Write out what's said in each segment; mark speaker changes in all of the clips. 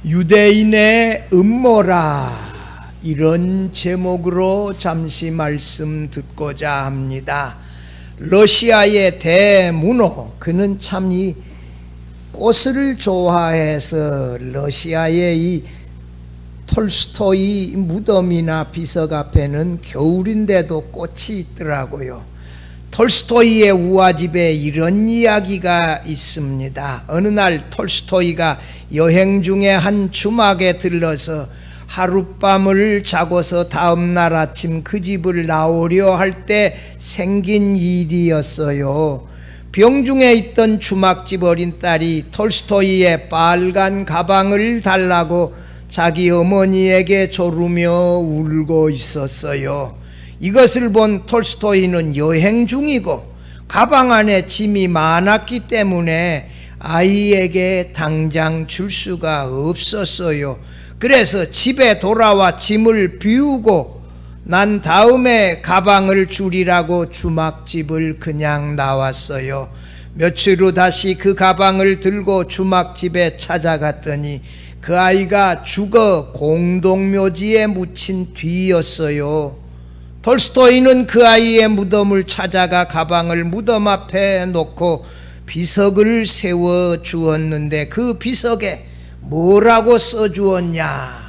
Speaker 1: 유대인의 음모라, 이런 제목으로 잠시 말씀 듣고자 합니다. 러시아의 대문호, 그는 참 이 꽃을 좋아해서 러시아의 이 톨스토이 무덤이나 비석 앞에는 겨울인데도 꽃이 있더라고요. 톨스토이의 우화집에 이런 이야기가 있습니다. 어느 날 톨스토이가 여행 중에 한 주막에 들러서 하룻밤을 자고서 다음날 아침 그 집을 나오려 할 때 생긴 일이었어요. 병중에 있던 주막집 어린 딸이 톨스토이의 빨간 가방을 달라고 자기 어머니에게 조르며 울고 있었어요. 이것을 본 톨스토이는 여행 중이고 가방 안에 짐이 많았기 때문에 아이에게 당장 줄 수가 없었어요. 그래서 집에 돌아와 짐을 비우고 난 다음에 가방을 주리라고 주막집을 그냥 나왔어요. 며칠 후 다시 그 가방을 들고 주막집에 찾아갔더니 그 아이가 죽어 공동묘지에 묻힌 뒤였어요. 톨스토이는 그 아이의 무덤을 찾아가 가방을 무덤 앞에 놓고 비석을 세워 주었는데 그 비석에 뭐라고 써 주었냐?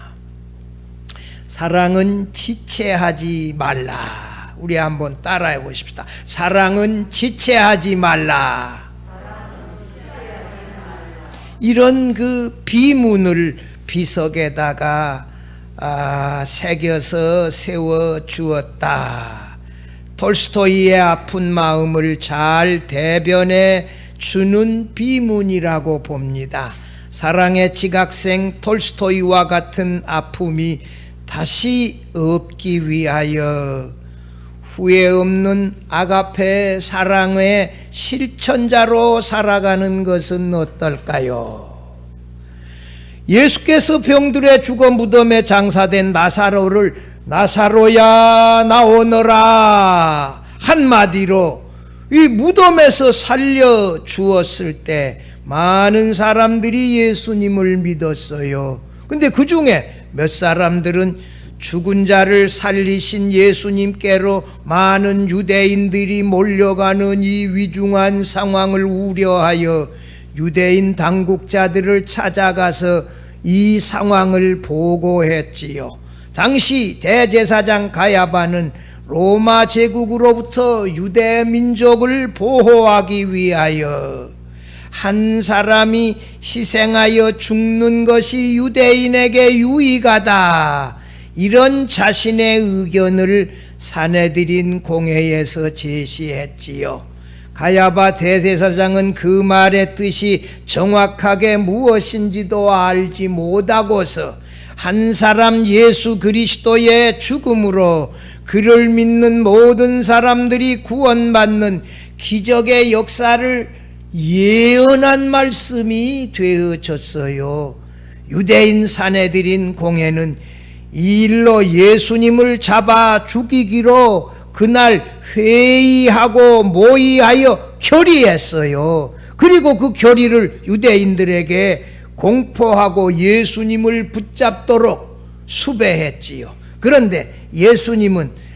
Speaker 1: 사랑은 지체하지 말라. 우리 한번 따라해 보십시다. 사랑은 지체하지 말라. 이런 그 비문을 비석에다가 새겨서 세워 주었다. 톨스토이의 아픈 마음을 잘 대변해 주는 비문이라고 봅니다. 사랑의 지각생 톨스토이와 같은 아픔이 다시 없기 위하여 후회 없는 아가페 사랑의 실천자로 살아가는 것은 어떨까요? 예수께서 병들에 죽어 무덤에 장사된 나사로를 나사로야 나오너라 한마디로 이 무덤에서 살려 주었을 때 많은 사람들이 예수님을 믿었어요. 근데 그 중에 몇 사람들은 죽은 자를 살리신 예수님께로 많은 유대인들이 몰려가는 이 위중한 상황을 우려하여 유대인 당국자들을 찾아가서 이 상황을 보고했지요. 당시 대제사장 가야바는 로마 제국으로부터 유대 민족을 보호하기 위하여 한 사람이 희생하여 죽는 것이 유대인에게 유익하다, 이런 자신의 의견을 사내들인 공회에서 제시했지요. 가야바 대제사장은 그 말의 뜻이 정확하게 무엇인지도 알지 못하고서 한 사람 예수 그리스도의 죽음으로 그를 믿는 모든 사람들이 구원받는 기적의 역사를 예언한 말씀이 되어졌어요. 유대인 사내들인 공회는 이 일로 예수님을 잡아 죽이기로 그날 회의하고 모의하여 결의했어요. 그리고 그 결의를 유대인들에게 공포하고 예수님을 붙잡도록 수배했지요. 그런데 예수님은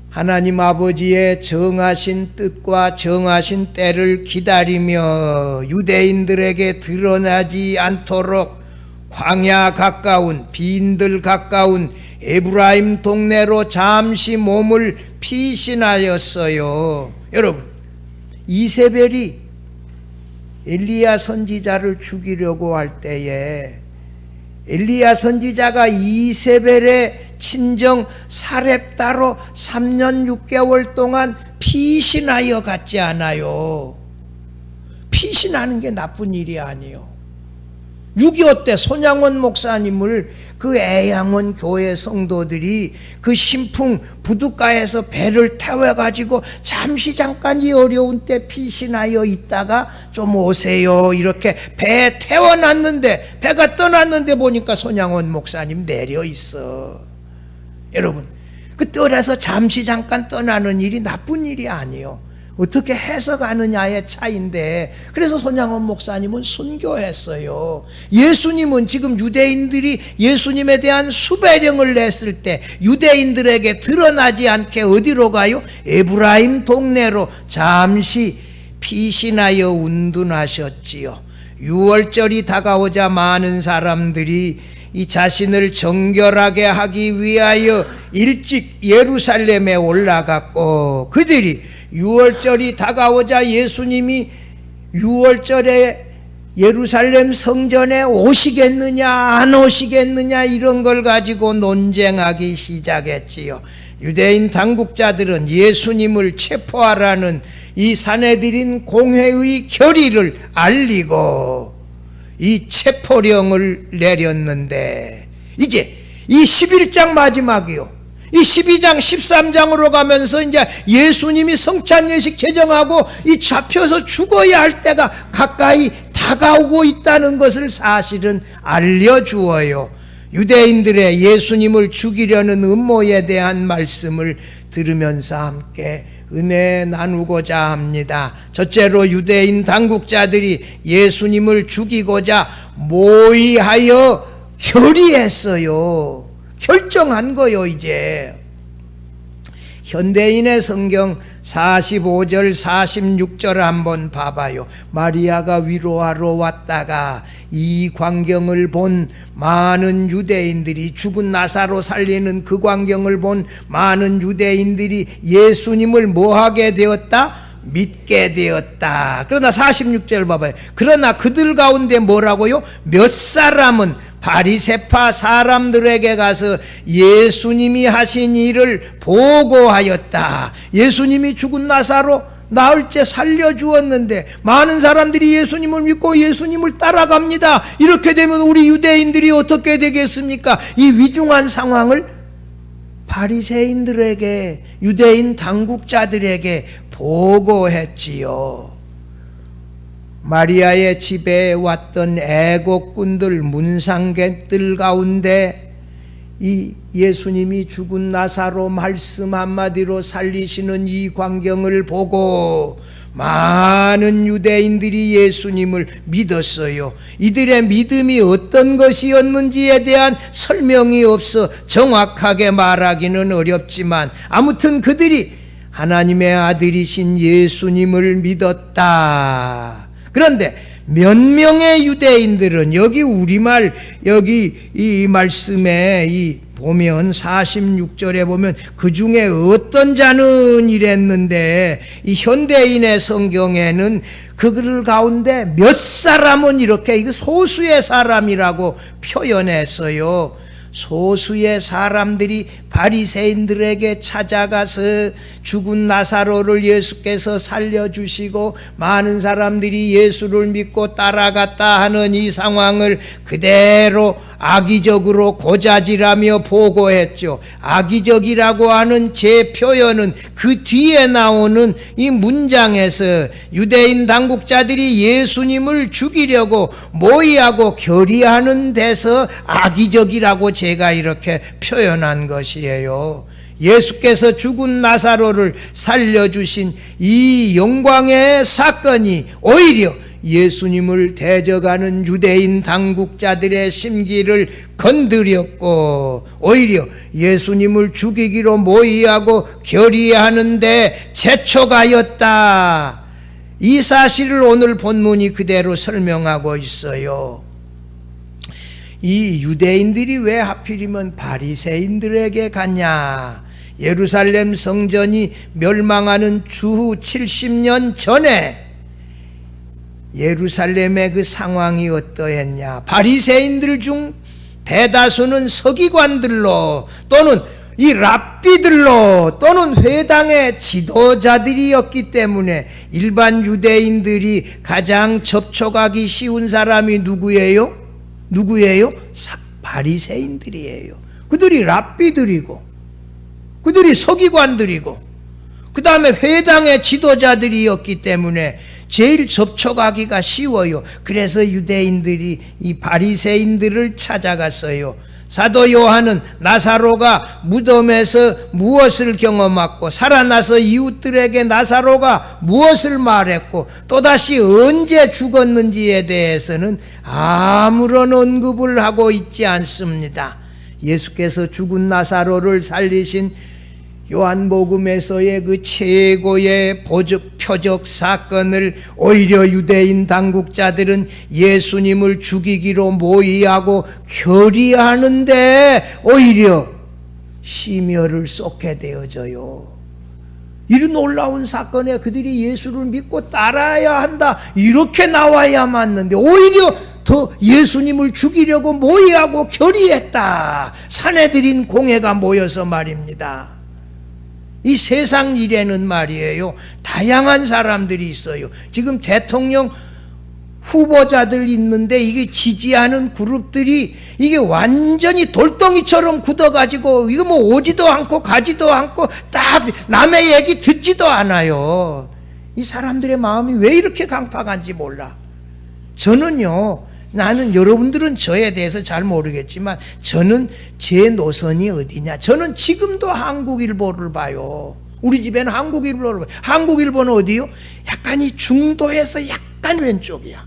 Speaker 1: 하나님 아버지의 정하신 뜻과 정하신 때를 기다리며 유대인들에게 드러나지 않도록 광야 가까운 빈들 가까운 에브라임 동네로 잠시 몸을 피신하였어요. 여러분, 이세벨이 엘리야 선지자를 죽이려고 할 때에 엘리야 선지자가 이세벨의 친정 사렙다로 3년 6개월 동안 피신하여 갔지 않아요. 피신하는 게 나쁜 일이 아니에요. 6.25 때 손양원 목사님을 그 애양원 교회 성도들이 그 신풍 부둣가에서 배를 태워가지고 잠깐 이 어려운 때 피신하여 있다가 좀 오세요 이렇게 배 태워놨는데, 배가 떠났는데 보니까 손양원 목사님 내려 있어. 여러분, 그 뜰에서 잠깐 떠나는 일이 나쁜 일이 아니에요. 어떻게 해석하느냐의 차이인데, 그래서 손양원 목사님은 순교했어요. 예수님은 지금 유대인들이 예수님에 대한 수배령을 냈을 때 유대인들에게 드러나지 않게 어디로 가요? 에브라임 동네로 잠시 피신하여 운둔하셨지요. 유월절이 다가오자 많은 사람들이 이 자신을 정결하게 하기 위하여 일찍 예루살렘에 올라갔고, 그들이 유월절이 다가오자 예수님이 유월절에 예루살렘 성전에 오시겠느냐 안 오시겠느냐 이런 걸 가지고 논쟁하기 시작했지요. 유대인 당국자들은 예수님을 체포하라는 이 산헤드린 공회의 결의를 알리고 이 체포령을 내렸는데, 이제 이 11장 마지막이요. 이 12장 13장으로 가면서 이제 예수님이 성찬 예식 제정하고 이 잡혀서 죽어야 할 때가 가까이 다가오고 있다는 것을 사실은 알려주어요. 유대인들의 예수님을 죽이려는 음모에 대한 말씀을 들으면서 함께 은혜 나누고자 합니다. 첫째로 유대인 당국자들이 예수님을 죽이고자 모의하여 결의했어요. 결정한 거요. 이제 현대인의 성경 45절 46절 한번 봐봐요. 마리아가 위로하러 왔다가 이 광경을 본 많은 유대인들이, 죽은 나사로 살리는 그 광경을 본 많은 유대인들이 예수님을 뭐하게 되었다? 믿게 되었다. 그러나 46절 봐봐요. 그러나 그들 가운데 뭐라고요? 몇 사람은 바리새파 사람들에게 가서 예수님이 하신 일을 보고하였다. 예수님이 죽은 나사로 나흘 째 살려주었는데 많은 사람들이 예수님을 믿고 예수님을 따라갑니다. 이렇게 되면 우리 유대인들이 어떻게 되겠습니까? 이 위중한 상황을 바리새인들에게, 유대인 당국자들에게 보고했지요. 마리아의 집에 왔던 애국꾼들, 문상객들 가운데 이 예수님이 죽은 나사로 말씀 한마디로 살리시는 이 광경을 보고 많은 유대인들이 예수님을 믿었어요. 이들의 믿음이 어떤 것이었는지에 대한 설명이 없어 정확하게 말하기는 어렵지만, 아무튼 그들이 하나님의 아들이신 예수님을 믿었다. 그런데 몇 명의 유대인들은, 여기 우리말, 여기 이 말씀에 이 보면 46절에 보면 그 중에 어떤 자는 이랬는데, 이 현대인의 성경에는 그들 가운데 몇 사람은 이렇게 이거 소수의 사람이라고 표현했어요. 소수의 사람들이 바리새인들에게 찾아가서 죽은 나사로를 예수께서 살려주시고 많은 사람들이 예수를 믿고 따라갔다 하는 이 상황을 그대로 악의적으로 고자질하며 보고했죠. 악의적이라고 하는 제 표현은 그 뒤에 나오는 이 문장에서 유대인 당국자들이 예수님을 죽이려고 모의하고 결의하는 데서 악의적이라고 제가 이렇게 표현한 것이에요. 예수께서 죽은 나사로를 살려주신 이 영광의 사건이 오히려 예수님을 대적하는 유대인 당국자들의 심기를 건드렸고, 오히려 예수님을 죽이기로 모의하고 결의하는데 재촉하였다. 이 사실을 오늘 본문이 그대로 설명하고 있어요. 이 유대인들이 왜 하필이면 바리새인들에게 갔냐? 예루살렘 성전이 멸망하는 주후 70년 전에 예루살렘의 그 상황이 어떠했냐? 바리새인들 중 대다수는 서기관들로 또는 이 랍비들로 또는 회당의 지도자들이었기 때문에 일반 유대인들이 가장 접촉하기 쉬운 사람이 누구예요? 바리새인들이에요. 그들이 랍비들이고 그들이 서기관들이고 그 다음에 회당의 지도자들이었기 때문에 제일 접촉하기가 쉬워요. 그래서 유대인들이 이 바리새인들을 찾아갔어요. 사도 요한은 나사로가 무덤에서 무엇을 경험했고 살아나서 이웃들에게 나사로가 무엇을 말했고 또다시 언제 죽었는지에 대해서는 아무런 언급을 하고 있지 않습니다. 예수께서 죽은 나사로를 살리신 요한복음에서의 그 최고의 표적 사건을 오히려 유대인 당국자들은 예수님을 죽이기로 모의하고 결의하는데 오히려 심혈을 쏟게 되어져요. 이런 놀라운 사건에 그들이 예수를 믿고 따라야 한다 이렇게 나와야 맞는데 오히려 더 예수님을 죽이려고 모의하고 결의했다. 사내들인 공회가 모여서 말입니다. 이 세상 일에는 말이에요, 다양한 사람들이 있어요. 지금 대통령 후보자들 있는데 이게 지지하는 그룹들이 이게 완전히 돌덩이처럼 굳어가지고 이거 뭐 오지도 않고 가지도 않고 딱 남의 얘기 듣지도 않아요. 이 사람들의 마음이 왜 이렇게 강팍한지 몰라. 저는요, 나는 여러분들은 저에 대해서 잘 모르겠지만 저는 제 노선이 어디냐. 저는 지금도 한국일보를 봐요. 우리 집에는 한국일보를 봐요. 한국일보는 어디요? 약간 이 중도에서 약간 왼쪽이야.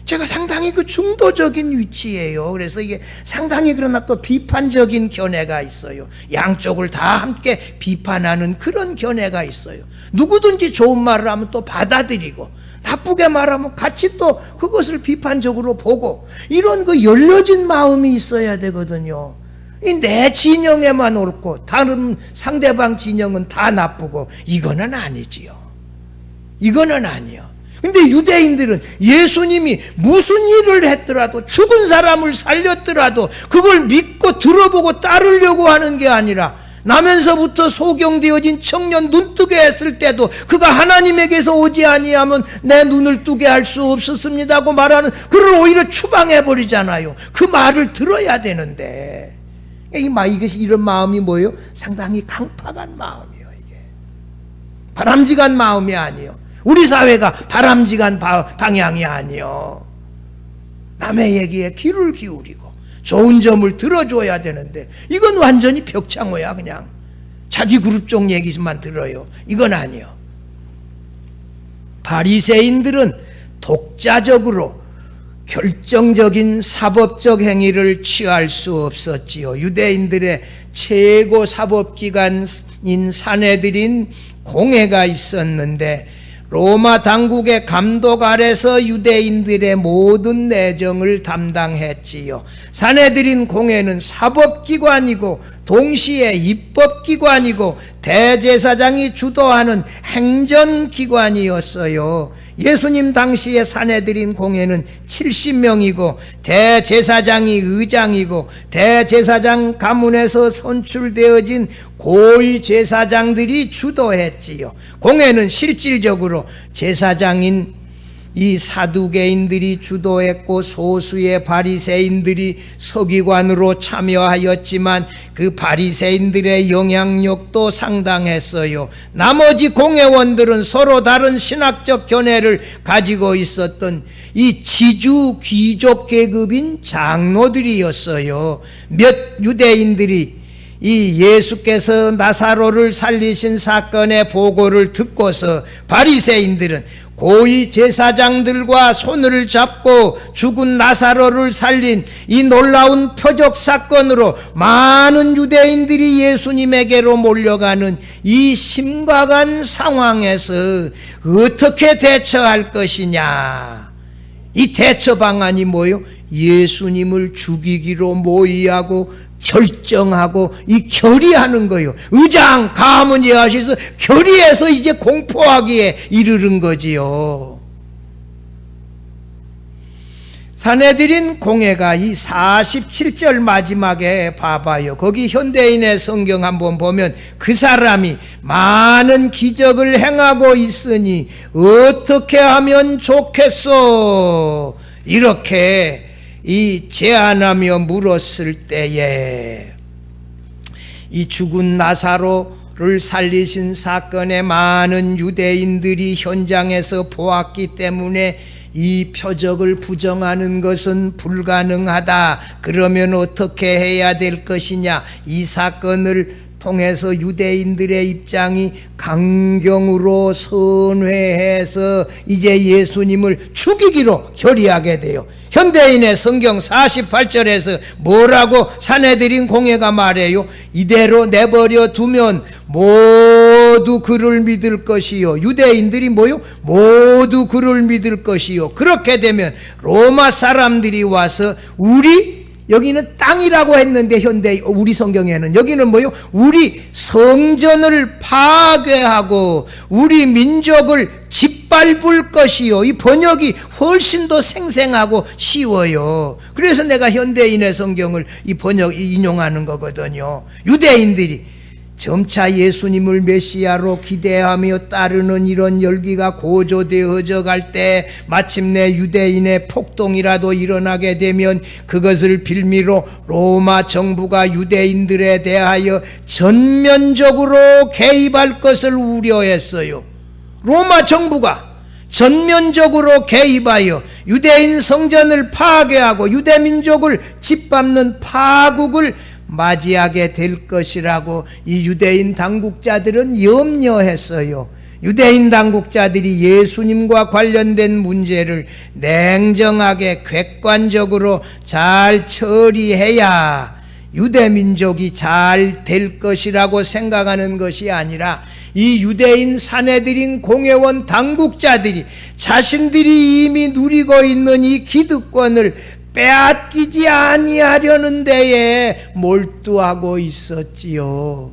Speaker 1: 제가 상당히 그 중도적인 위치예요. 그래서 이게 상당히 그러나 또 비판적인 견해가 있어요. 양쪽을 다 함께 비판하는 그런 견해가 있어요. 누구든지 좋은 말을 하면 또 받아들이고 나쁘게 말하면 같이 또 그것을 비판적으로 보고 이런 그 열려진 마음이 있어야 되거든요. 내 진영에만 옳고 다른 상대방 진영은 다 나쁘고 이거는 아니지요. 이거는 아니요. 근데 유대인들은 예수님이 무슨 일을 했더라도 죽은 사람을 살렸더라도 그걸 믿고 들어보고 따르려고 하는 게 아니라 나면서부터 소경되어진 청년 눈뜨게 했을 때도 그가 하나님에게서 오지 아니하면 내 눈을 뜨게 할 수 없었습니다 하고 말하는 그를 오히려 추방해버리잖아요. 그 말을 들어야 되는데 이것이 이런 마음이 뭐예요? 상당히 강팍한 마음이에요. 이게 바람직한 마음이 아니에요. 우리 사회가 바람직한 방향이 아니에요. 남의 얘기에 귀를 기울이고 좋은 점을 들어줘야 되는데 이건 완전히 벽창호야. 그냥 자기 그룹 쪽 얘기만 들어요. 이건 아니요. 바리새인들은 독자적으로 결정적인 사법적 행위를 취할 수 없었지요. 유대인들의 최고 사법기관인 사내들인 공회가 있었는데 로마 당국의 감독 아래서 유대인들의 모든 내정을 담당했지요. 사내들인 공회는 사법기관이고 동시에 입법기관이고 대제사장이 주도하는 행정기관이었어요. 예수님 당시의 사내들인 공회는 70명이고 대제사장이 의장이고 대제사장 가문에서 선출되어진 고위 제사장들이 주도했지요. 공회는 실질적으로 제사장인 이 사두개인들이 주도했고 소수의 바리새인들이 서기관으로 참여하였지만 그 바리새인들의 영향력도 상당했어요. 나머지 공회원들은 서로 다른 신학적 견해를 가지고 있었던 이 지주 귀족 계급인 장로들이었어요. 몇 유대인들이 이 예수께서 나사로를 살리신 사건의 보고를 듣고서 바리새인들은 고위 제사장들과 손을 잡고 죽은 나사로를 살린 이 놀라운 표적 사건으로 많은 유대인들이 예수님에게로 몰려가는 이 심각한 상황에서 어떻게 대처할 것이냐. 이 대처 방안이 뭐예요? 예수님을 죽이기로 모의하고 결정하고 이 결의하는 거예요. 의장 가문 예하셔서 결의해서 이제 공포하기에 이르는 거지요. 사내들인 공회가 이 47절 마지막에 봐봐요. 거기 현대인의 성경 한번 보면 그 사람이 많은 기적을 행하고 있으니 어떻게 하면 좋겠소? 이렇게 이 제안하며 물었을 때에 이 죽은 나사로를 살리신 사건에 많은 유대인들이 현장에서 보았기 때문에 이 표적을 부정하는 것은 불가능하다. 그러면 어떻게 해야 될 것이냐? 이 사건을 통해서 유대인들의 입장이 강경으로 선회해서 이제 예수님을 죽이기로 결의하게 돼요. 현대인의 성경 48절에서 뭐라고 산헤드린 공회가 말해요? 이대로 내버려 두면 모두 그를 믿을 것이요. 유대인들이 뭐요? 모두 그를 믿을 것이요. 그렇게 되면 로마 사람들이 와서 여기는 땅이라고 했는데 우리 성경에는 여기는 뭐요? 우리 성전을 파괴하고 우리 민족을 짓밟을 것이요. 이 번역이 훨씬 더 생생하고 쉬워요. 그래서 내가 현대인의 성경을 이 번역 인용하는 거거든요. 유대인들이 점차 예수님을 메시아로 기대하며 따르는 이런 열기가 고조되어져 갈 때 마침내 유대인의 폭동이라도 일어나게 되면 그것을 빌미로 로마 정부가 유대인들에 대하여 전면적으로 개입할 것을 우려했어요. 로마 정부가 전면적으로 개입하여 유대인 성전을 파괴하고 유대민족을 짓밟는 파국을 맞이하게 될 것이라고 이 유대인 당국자들은 염려했어요. 유대인 당국자들이 예수님과 관련된 문제를 냉정하게 객관적으로 잘 처리해야 유대민족이 잘 될 것이라고 생각하는 것이 아니라 이 유대인 산헤드린 공회원 당국자들이 자신들이 이미 누리고 있는 이 기득권을 빼앗기지 아니하려는 데에 몰두하고 있었지요.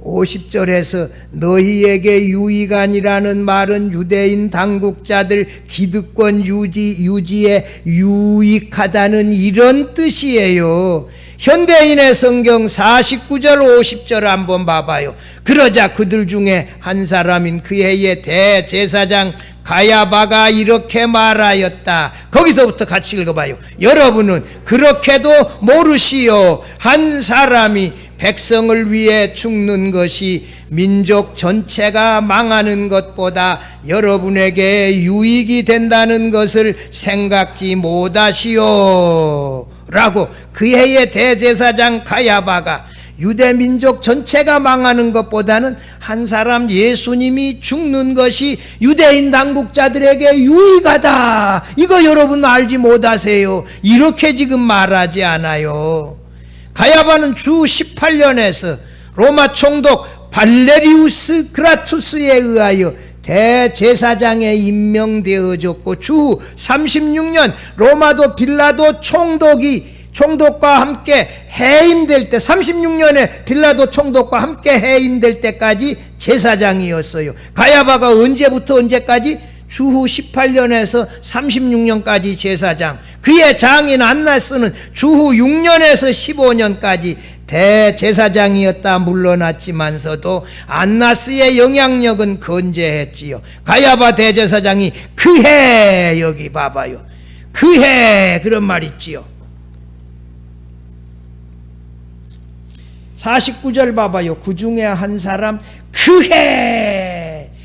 Speaker 1: 50절에서 너희에게 유익하니라는 말은 유대인 당국자들 기득권 유지에 유익하다는 이런 뜻이에요. 현대인의 성경 49절 50절 한번 봐봐요. 그러자 그들 중에 한 사람인 그 해의 대제사장 가야바가 이렇게 말하였다. 거기서부터 같이 읽어봐요. 여러분은 그렇게도 모르시오. 한 사람이 백성을 위해 죽는 것이 민족 전체가 망하는 것보다 여러분에게 유익이 된다는 것을 생각지 못하시오. 라고 그 해의 대제사장 가야바가 유대 민족 전체가 망하는 것보다는 한 사람 예수님이 죽는 것이 유대인 당국자들에게 유익하다. 이거 여러분 알지 못하세요? 이렇게 지금 말하지 않아요. 가야바는 주 18년에서 로마 총독 발레리우스 그라투스에 의하여 대제사장에 임명되어졌고 주 36년 로마도 빌라도 총독과 함께 해임될 때 36년에 빌라도 총독과 함께 해임될 때까지 제사장이었어요. 가야바가 언제부터 언제까지? 주후 18년에서 36년까지 제사장. 그의 장인 안나스는 주후 6년에서 15년까지 대제사장이었다 물러났지만서도 안나스의 영향력은 건재했지요. 가야바 대제사장이 그해, 여기 봐봐요. 그해 그런 말 있지요. 49절 봐봐요. 그 중에 한 사람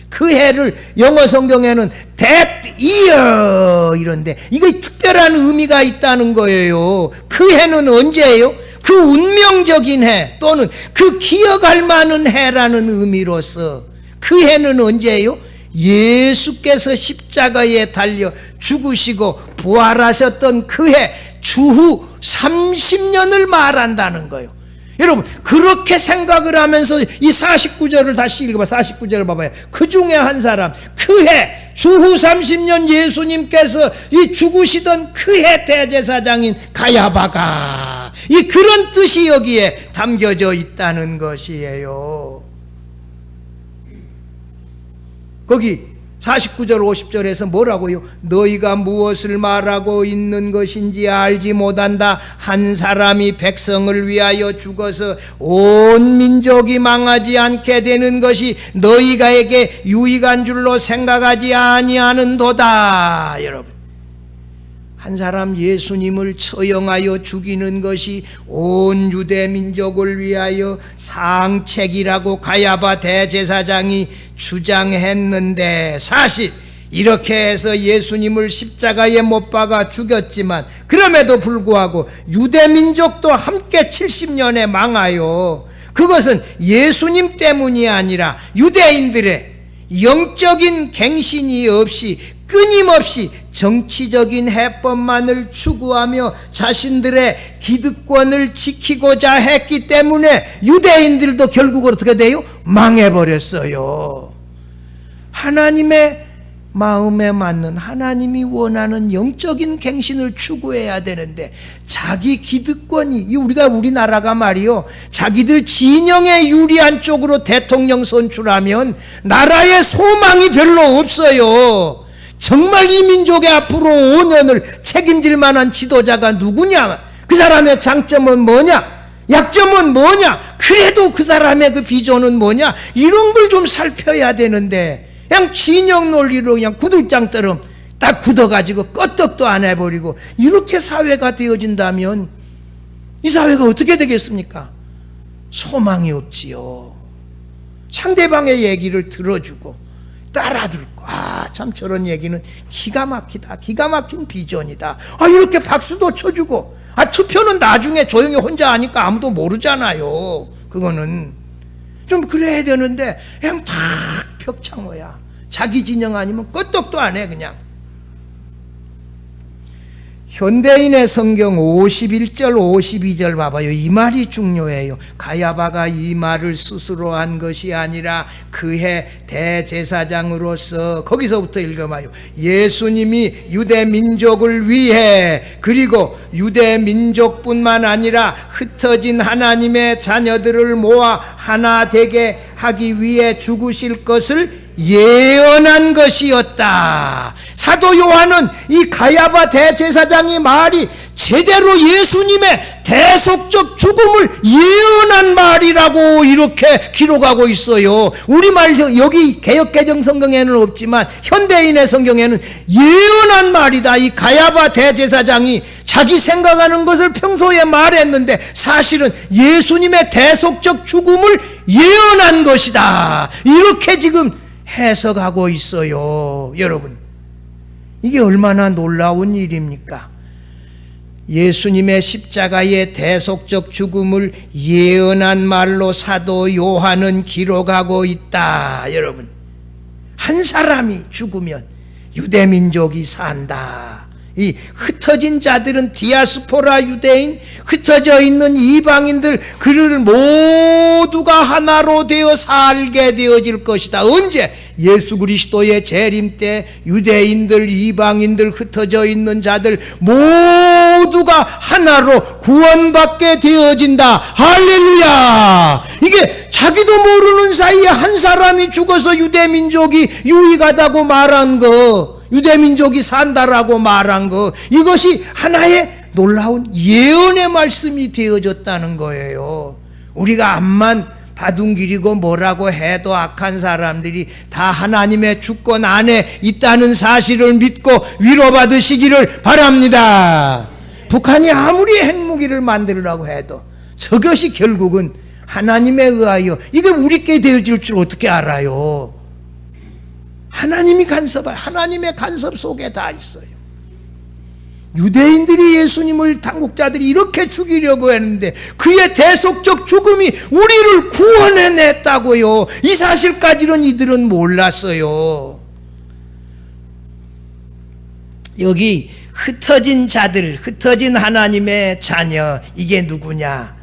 Speaker 1: 그 해를 영어 성경에는 that year 이런데 이거 특별한 의미가 있다는 거예요. 그 해는 언제예요? 그 운명적인 해 또는 그 기억할 만한 해라는 의미로서 그 해는 언제예요? 예수께서 십자가에 달려 죽으시고 부활하셨던 그 해 주후 30년을 말한다는 거예요. 여러분 그렇게 생각을 하면서 이 49절을 다시 읽어봐. 49절을 봐봐요. 그 중에 한 사람 그 해 주후 30년 예수님께서 이 죽으시던 그 해 대제사장인 가야바가 이 그런 뜻이 여기에 담겨져 있다는 것이에요. 거기 49절 50절에서 뭐라고요? 너희가 무엇을 말하고 있는 것인지 알지 못한다. 한 사람이 백성을 위하여 죽어서 온 민족이 망하지 않게 되는 것이 너희가에게 유익한 줄로 생각하지 아니하는도다. 여러분 한 사람 예수님을 처형하여 죽이는 것이 온 유대 민족을 위하여 상책이라고 가야바 대제사장이 주장했는데 사실 이렇게 해서 예수님을 십자가에 못 박아 죽였지만 그럼에도 불구하고 유대 민족도 함께 70년에 망하여 그것은 예수님 때문이 아니라 유대인들의 영적인 갱신이 없이 끊임없이 정치적인 해법만을 추구하며 자신들의 기득권을 지키고자 했기 때문에 유대인들도 결국 어떻게 돼요? 망해버렸어요. 하나님의 마음에 맞는, 하나님이 원하는 영적인 갱신을 추구해야 되는데 자기 기득권이, 우리나라가 말이요, 자기들 진영에 유리한 쪽으로 대통령 선출하면 나라에 소망이 별로 없어요. 정말 이 민족의 앞으로 5년을 책임질 만한 지도자가 누구냐? 그 사람의 장점은 뭐냐? 약점은 뭐냐? 그래도 그 사람의 그 비전은 뭐냐? 이런 걸 좀 살펴야 되는데 그냥 진영 논리로 그냥 구들장처럼 딱 굳어가지고 끄떡도 안 해버리고 이렇게 사회가 되어진다면 이 사회가 어떻게 되겠습니까? 소망이 없지요. 상대방의 얘기를 들어주고 따라들고, 참 저런 얘기는 기가 막히다, 기가 막힌 비전이다, 이렇게 박수도 쳐주고, 투표는 나중에 조용히 혼자 하니까 아무도 모르잖아요. 그거는 좀 그래야 되는데 그냥 다 벽창호야. 자기 진영 아니면 끄떡도 안 해. 그냥 현대인의 성경 51절 52절 봐봐요. 이 말이 중요해요. 가야바가 이 말을 스스로 한 것이 아니라 그해 대제사장으로서, 거기서부터 읽어봐요. 예수님이 유대 민족을 위해, 그리고 유대 민족뿐만 아니라 흩어진 하나님의 자녀들을 모아 하나 되게 하기 위해 죽으실 것을 예언한 것이었다. 사도 요한은 이 가야바 대제사장의 말이 제대로 예수님의 대속적 죽음을 예언한 말이라고 이렇게 기록하고 있어요. 우리말 여기 개역개정 성경에는 없지만 현대인의 성경에는 예언한 말이다. 이 가야바 대제사장이 자기 생각하는 것을 평소에 말했는데 사실은 예수님의 대속적 죽음을 예언한 것이다. 이렇게 지금 해석하고 있어요. 여러분, 이게 얼마나 놀라운 일입니까? 예수님의 십자가의 대속적 죽음을 예언한 말로 사도 요한은 기록하고 있다. 여러분, 한 사람이 죽으면 유대민족이 산다. 이 흩어진 자들은 디아스포라 유대인, 흩어져 있는 이방인들, 그를 모두가 하나로 되어 살게 되어질 것이다. 언제? 예수 그리스도의 재림 때 유대인들, 이방인들, 흩어져 있는 자들 모두가 하나로 구원받게 되어진다. 할렐루야! 이게 자기도 모르는 사이에 한 사람이 죽어서 유대민족이 유익하다고 말한 거, 유대민족이 산다라고 말한 거, 이것이 하나의 놀라운 예언의 말씀이 되어졌다는 거예요. 우리가 암만 바둥길이고 뭐라고 해도 악한 사람들이 다 하나님의 주권 안에 있다는 사실을 믿고 위로받으시기를 바랍니다. 북한이 아무리 핵무기를 만들려고 해도 저것이 결국은 하나님에 의하여, 이게 우리께 되어질 줄 어떻게 알아요? 하나님이 하나님의 간섭 속에 다 있어요. 유대인들이 예수님을 당국자들이 이렇게 죽이려고 했는데 그의 대속적 죽음이 우리를 구원해냈다고요. 이 사실까지는 이들은 몰랐어요. 여기 흩어진 자들, 흩어진 하나님의 자녀, 이게 누구냐?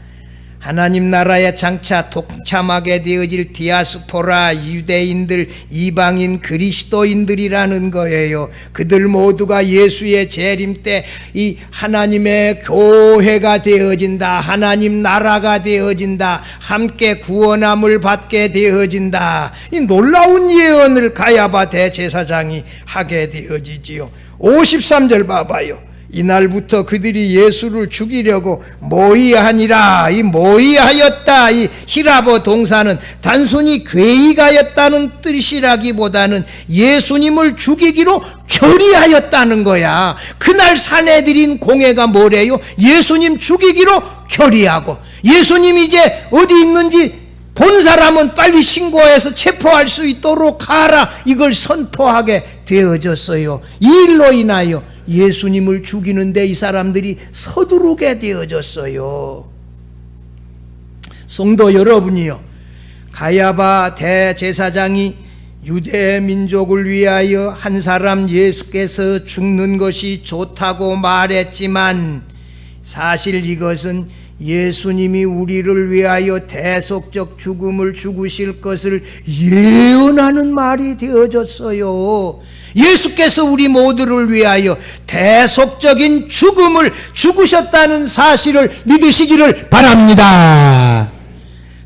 Speaker 1: 하나님 나라에 장차 동참하게 되어질 디아스포라 유대인들, 이방인 그리스도인들이라는 거예요. 그들 모두가 예수의 재림 때 이 하나님의 교회가 되어진다. 하나님 나라가 되어진다. 함께 구원함을 받게 되어진다. 이 놀라운 예언을 가야바 대제사장이 하게 되어지지요. 53절 봐봐요. 이날부터 그들이 예수를 죽이려고 모의하니라. 이 모의하였다, 이 히라보 동사는 단순히 괴의하였다는 뜻이라기보다는 예수님을 죽이기로 결의하였다는 거야. 그날 산에 들인 공회가 뭐래요? 예수님 죽이기로 결의하고, 예수님이 이제 어디 있는지 본 사람은 빨리 신고해서 체포할 수 있도록 가라, 이걸 선포하게 되어졌어요. 이 일로 인하여 예수님을 죽이는데 이 사람들이 서두르게 되어졌어요. 성도 여러분이요, 가야바 대제사장이 유대 민족을 위하여 한 사람 예수께서 죽는 것이 좋다고 말했지만 사실 이것은 예수님이 우리를 위하여 대속적 죽음을 죽으실 것을 예언하는 말이 되어졌어요. 예수께서 우리 모두를 위하여 대속적인 죽음을 죽으셨다는 사실을 믿으시기를 바랍니다.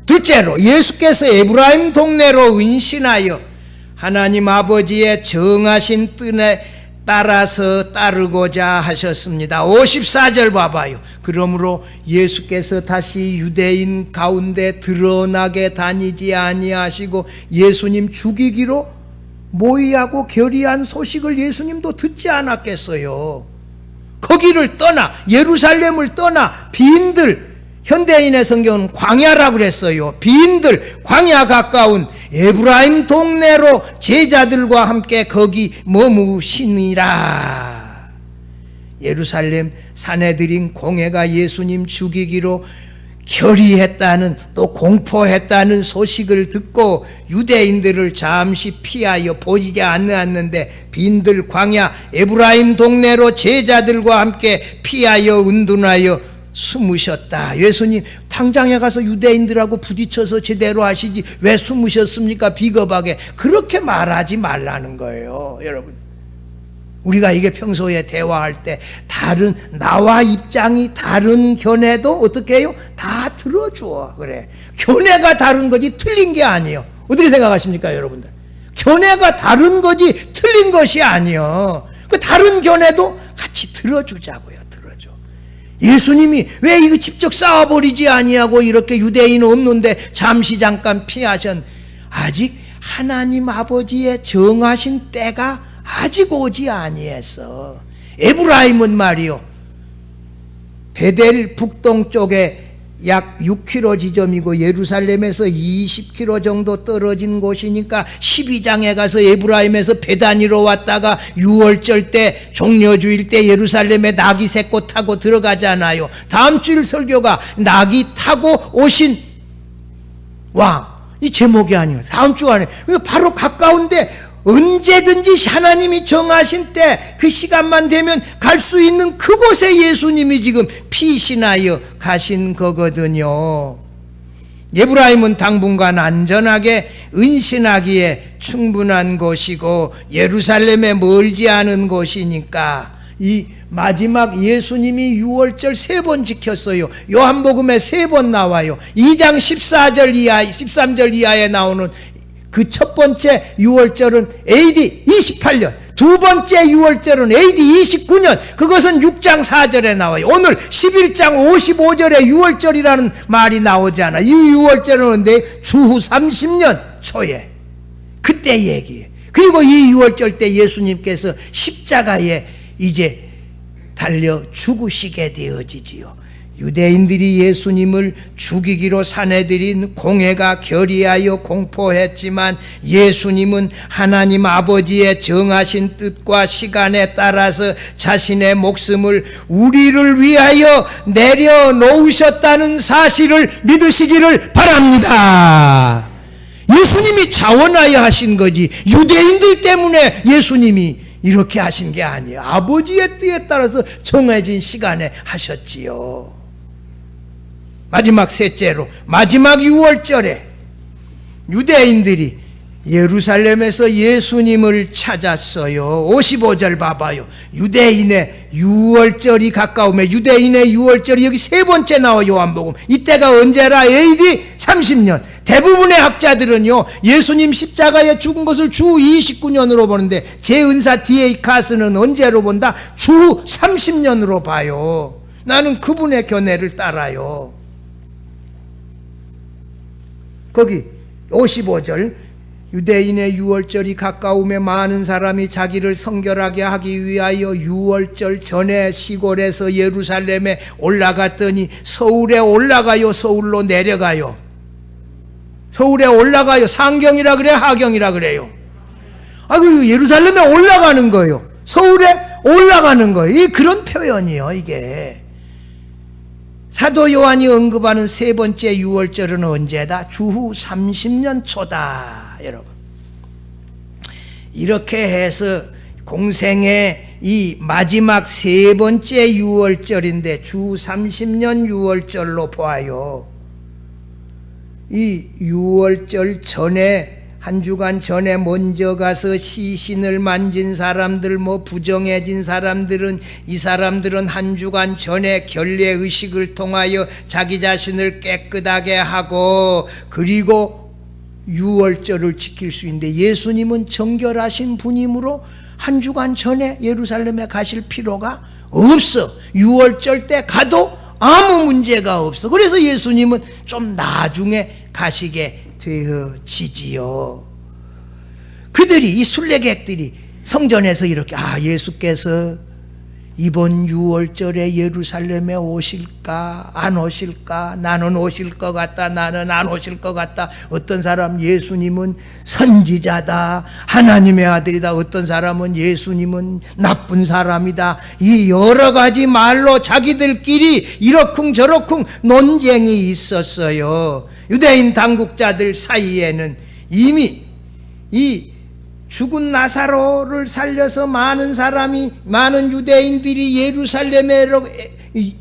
Speaker 1: 둘째로, 예수께서 에브라임 동네로 은신하여 하나님 아버지의 정하신 뜻에 따라서 따르고자 하셨습니다. 54절 봐봐요. 그러므로 예수께서 다시 유대인 가운데 드러나게 다니지 아니하시고 예수님 죽이기로 모의하고 결의한 소식을 예수님도 듣지 않았겠어요. 거기를 떠나, 예루살렘을 떠나 빈들, 현대인의 성경은 광야라고 그랬어요. 빈들, 광야 가까운 에브라임 동네로 제자들과 함께 거기 머무시니라. 예루살렘 사내들인 공회가 예수님 죽이기로 결의했다는, 또 공포했다는 소식을 듣고 유대인들을 잠시 피하여 보이지 않았는데 빈들 광야 에브라임 동네로 제자들과 함께 피하여 은둔하여 숨으셨다. 예수님 당장에 가서 유대인들하고 부딪혀서 제대로 하시지 왜 숨으셨습니까? 비겁하게. 그렇게 말하지 말라는 거예요. 여러분, 우리가 이게 평소에 대화할 때 다른, 나와 입장이 다른 견해도 어떻게 해요? 다 들어줘. 그래, 견해가 다른 거지 틀린 게 아니에요. 어떻게 생각하십니까 여러분들? 견해가 다른 거지 틀린 것이 아니에요. 그 다른 견해도 같이 들어주자고요. 예수님이 왜 이거 직접 쌓아버리지 아니하고 이렇게 유대인 없는데 잠시 잠깐 피하셨? 아직 하나님 아버지의 정하신 때가 아직 오지 아니했어. 에브라임은 말이요, 베델 북동쪽에 약 6km 지점이고 예루살렘에서 20km 정도 떨어진 곳이니까 12장에 가서 에브라임에서 베다니로 왔다가 6월절 때, 종려주일 때 예루살렘에 나귀 세코 타고 들어가잖아요. 다음 주일 설교가 나귀 타고 오신 왕, 이 제목이 아니에요. 다음 주 안에 바로 가까운데 언제든지 하나님이 정하신 때 그 시간만 되면 갈 수 있는 그곳에 예수님이 지금 피신하여 가신 거거든요. 에브라임은 당분간 안전하게 은신하기에 충분한 곳이고 예루살렘에 멀지 않은 곳이니까 이 마지막 예수님이 6월절 3번 지켰어요. 요한복음에 3번 나와요. 2장 14절 이하, 13절 이하에 나오는 그 첫 번째 6월절은 AD 28년, 두 번째 6월절은 AD 29년, 그것은 6장 4절에 나와요. 오늘 11장 55절에 6월절이라는 말이 나오잖아. 이 6월절은 근데 주후 30년 초에 그때 얘기예요. 그리고 이 6월절 때 예수님께서 십자가에 이제 달려 죽으시게 되어지지요. 유대인들이 예수님을 죽이기로 사내들인 공회가 결의하여 공포했지만 예수님은 하나님 아버지의 정하신 뜻과 시간에 따라서 자신의 목숨을 우리를 위하여 내려놓으셨다는 사실을 믿으시기를 바랍니다. 예수님이 자원하여 하신 거지 유대인들 때문에 예수님이 이렇게 하신 게 아니에요. 아버지의 뜻에 따라서 정해진 시간에 하셨지요. 마지막 셋째로, 마지막 6월절에 유대인들이 예루살렘에서 예수님을 찾았어요. 55절 봐봐요. 유대인의 6월절이 가까우면 유대인의 6월절이 여기 세 번째 나와 요한복음. 이때가 언제라? AD 30년. 대부분의 학자들은요 예수님 십자가에 죽은 것을 주 29년으로 보는데 제 은사 D.A. 카스는 언제로 본다? 주 30년으로 봐요. 나는 그분의 견해를 따라요. 거기 55절, 유대인의 6월절이 가까우며 많은 사람이 자기를 성결하게 하기 위하여 6월절 전에 시골에서 예루살렘에 올라갔더니 서울에 올라가요, 서울로 내려가요. 서울에 올라가요. 상경이라 그래, 하경이라 그래요. 아이고, 예루살렘에 올라가는 거예요. 서울에 올라가는 거예요. 그런 표현이요, 이게. 사도 요한이 언급하는 세 번째 유월절은 언제다? 주후 30년 초다, 여러분. 이렇게 해서 공생의 이 마지막 세 번째 유월절인데 주 30년 유월절로 보아요. 이 유월절 전에 한 주간 전에 먼저 가서 시신을 만진 사람들, 부정해진 사람들은, 이 사람들은 한 주간 전에 결례 의식을 통하여 자기 자신을 깨끗하게 하고, 그리고 유월절을 지킬 수 있는데, 예수님은 정결하신 분이므로 한 주간 전에 예루살렘에 가실 필요가 없어. 유월절 때 가도 아무 문제가 없어. 그래서 예수님은 좀 나중에 가시게 되어지지요. 그들이, 이 순례객들이 성전에서 이렇게, 예수께서 이번 유월절에 예루살렘에 오실까 안 오실까? 나는 오실 것 같다, 나는 안 오실 것 같다. 어떤 사람 예수님은 선지자다, 하나님의 아들이다. 어떤 사람은 예수님은 나쁜 사람이다. 이 여러 가지 말로 자기들끼리 이러쿵 저러쿵 논쟁이 있었어요. 유대인 당국자들 사이에는 이미 이 죽은 나사로를 살려서 많은 유대인들이 예루살렘에로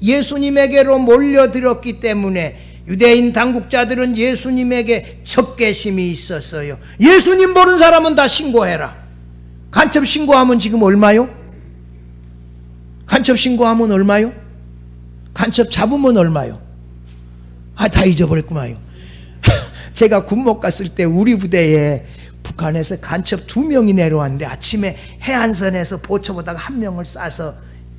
Speaker 1: 예수님에게로 몰려들었기 때문에 유대인 당국자들은 예수님에게 적개심이 있었어요. 예수님 보는 사람은 다 신고해라. 간첩 신고하면 지금 얼마요? 간첩 신고하면 얼마요? 간첩 잡으면 얼마요? 다 잊어버렸구만요. 제가 군목 갔을 때 우리 부대에 북한에서 간첩 2명이 내려왔는데 아침에 해안선에서 보초보다가 1명을 쏴서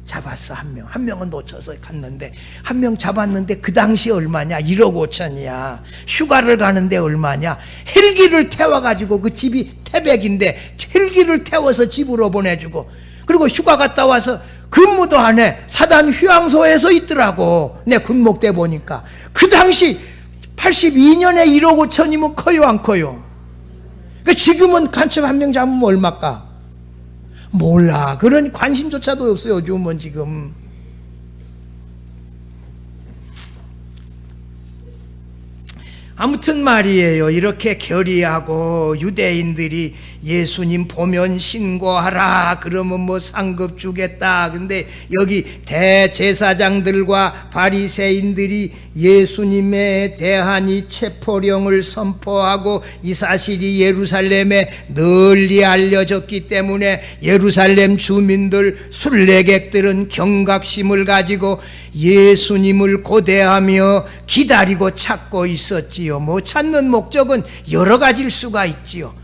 Speaker 1: 잡았어. 한 명은 놓쳐서 갔는데, 1명 잡았는데 그 당시 얼마냐? 1억 5천이야. 휴가를 가는데 얼마냐? 헬기를 태워가지고, 그 집이 태백인데 헬기를 태워서 집으로 보내주고, 그리고 휴가 갔다 와서 근무도 안 해. 사단 휴양소에서 있더라고. 내 군목대 보니까. 그 당시 82년에 1억 5천이면 커요, 안 커요? 지금은 간첩 1명 잡으면 얼마까? 몰라. 그런 관심조차도 없어요, 요즘은 지금. 아무튼 말이에요. 이렇게 결의하고 유대인들이 예수님 보면 신고하라, 그러면 상급 주겠다. 근데 여기 대제사장들과 바리새인들이 예수님에 대한 이 체포령을 선포하고, 이 사실이 예루살렘에 널리 알려졌기 때문에 예루살렘 주민들, 순례객들은 경각심을 가지고 예수님을 고대하며 기다리고 찾고 있었지요. 찾는 목적은 여러 가지일 수가 있지요.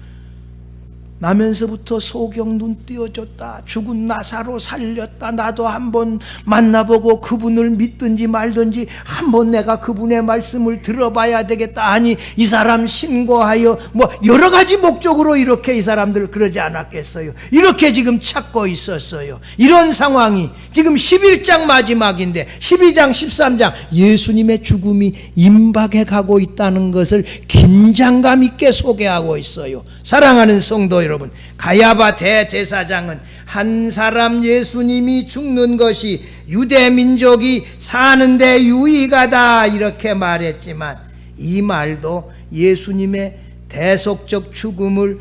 Speaker 1: 나면서부터 소경 눈 띄어줬다, 죽은 나사로 살렸다, 나도 한번 만나보고 그분을 믿든지 말든지 한번 내가 그분의 말씀을 들어봐야 되겠다. 아니, 이 사람 신고하여 여러 가지 목적으로 이렇게 이 사람들 그러지 않았겠어요. 이렇게 지금 찾고 있었어요. 이런 상황이 지금 11장 마지막인데 12장 13장 예수님의 죽음이 임박해 가고 있다는 것을 긴장감 있게 소개하고 있어요. 사랑하는 성도 여러분, 가야바 대제사장은 한 사람 예수님이 죽는 것이 유대 민족이 사는데 유익하다 이렇게 말했지만, 이 말도 예수님의 대속적 죽음을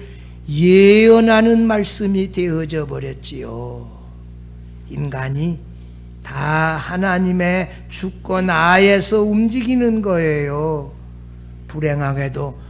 Speaker 1: 예언하는 말씀이 되어져 버렸지요. 인간이 다 하나님의 주권 하에서 움직이는 거예요. 불행하게도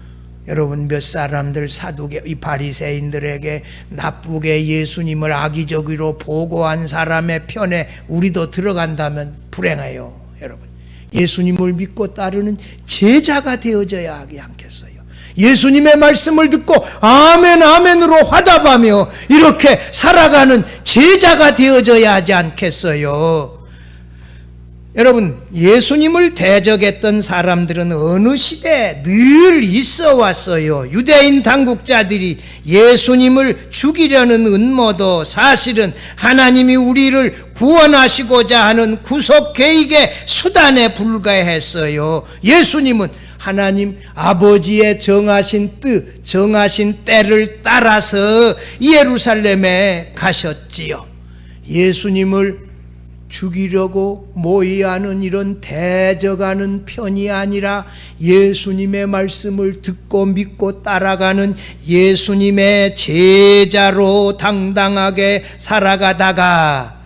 Speaker 1: 여러분, 몇 사람들 사두개, 이 바리새인들에게 나쁘게 예수님을 악의적으로 보고한 사람의 편에 우리도 들어간다면 불행해요. 여러분, 예수님을 믿고 따르는 제자가 되어져야 하지 않겠어요? 예수님의 말씀을 듣고 아멘 아멘으로 화답하며 이렇게 살아가는 제자가 되어져야 하지 않겠어요? 여러분, 예수님을 대적했던 사람들은 어느 시대에 늘 있어 왔어요. 유대인 당국자들이 예수님을 죽이려는 음모도 사실은 하나님이 우리를 구원하시고자 하는 구속 계획의 수단에 불과했어요. 예수님은 하나님 아버지의 정하신 뜻, 정하신 때를 따라서 예루살렘에 가셨지요. 예수님을 죽이려고 모의하는 이런 대적하는 편이 아니라 예수님의 말씀을 듣고 믿고 따라가는 예수님의 제자로 당당하게 살아가다가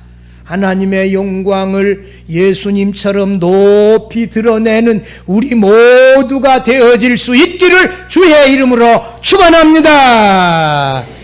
Speaker 1: 하나님의 영광을 예수님처럼 높이 드러내는 우리 모두가 되어질 수 있기를 주의 이름으로 축원합니다.